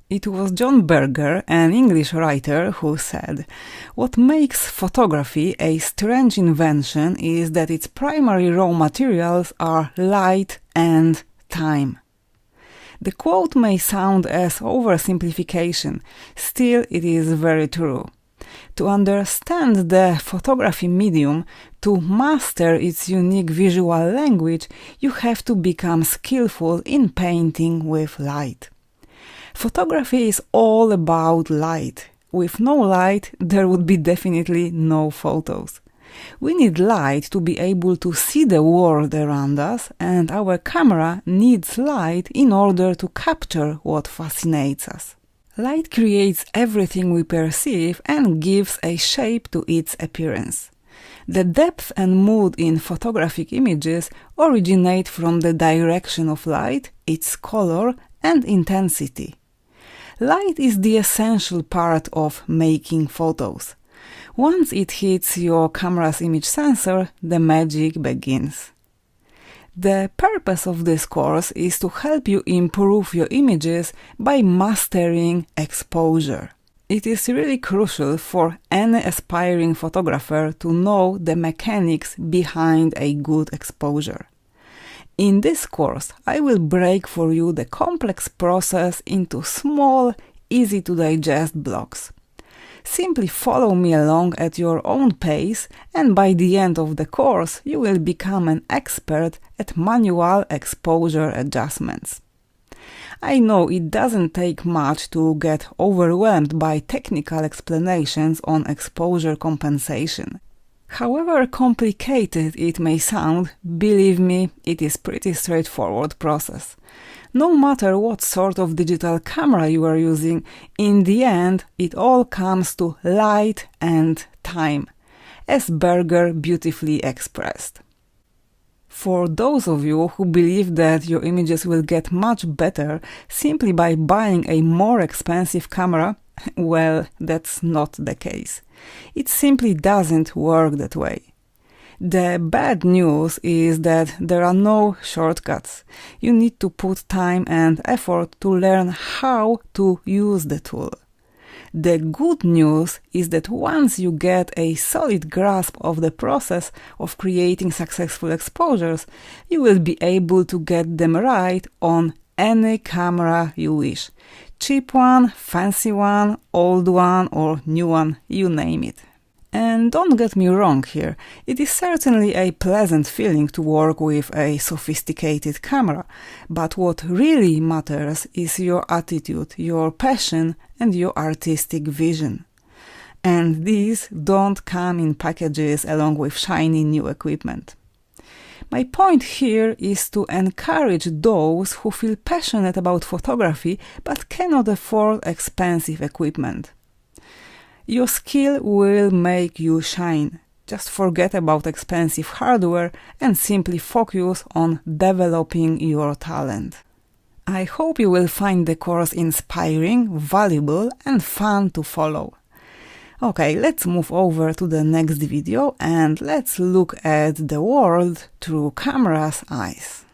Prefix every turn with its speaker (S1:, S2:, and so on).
S1: It was John Berger, an English writer, who said, "What makes photography a strange invention is that its primary raw materials are light and time." The quote may sound as oversimplification, still it is very true. To understand the photography medium, to master its unique visual language, you have to become skillful in painting with light. Photography is all about light. With no light, there would be definitely no photos. We need light to be able to see the world around us, and our camera needs light in order to capture what fascinates us. Light creates everything we perceive and gives a shape to its appearance. The depth and mood in photographic images originate from the direction of light, its color, and intensity. Light is the essential part of making photos. Once it hits your camera's image sensor, the magic begins. The purpose of this course is to help you improve your images by mastering exposure. It is really crucial for any aspiring photographer to know the mechanics behind a good exposure. In this course, I will break for you the complex process into small, easy-to-digest blocks. Simply follow me along at your own pace, and by the end of the course, you will become an expert at manual exposure adjustments. I know it doesn't take much to get overwhelmed by technical explanations on exposure compensation. However complicated it may sound, believe me, it is pretty straightforward process. No matter what sort of digital camera you are using, in the end it all comes to light and time, as Berger beautifully expressed. For those of you who believe that your images will get much better simply by buying a more expensive camera, well, that's not the case. It simply doesn't work that way. The bad news is that there are no shortcuts. You need to put time and effort to learn how to use the tool. The good news is that once you get a solid grasp of the process of creating successful exposures, you will be able to get them right on any camera you wish. Cheap one, fancy one, old one, or new one, you name it. And don't get me wrong here, it is certainly a pleasant feeling to work with a sophisticated camera, but what really matters is your attitude, your passion, and your artistic vision. And these don't come in packages along with shiny new equipment. My point here is to encourage those who feel passionate about photography but cannot afford expensive equipment. Your skill will make you shine. Just forget about expensive hardware and simply focus on developing your talent. I hope you will find the course inspiring, valuable, and fun to follow. Okay, let's move over to the next video and let's look at the world through camera's eyes.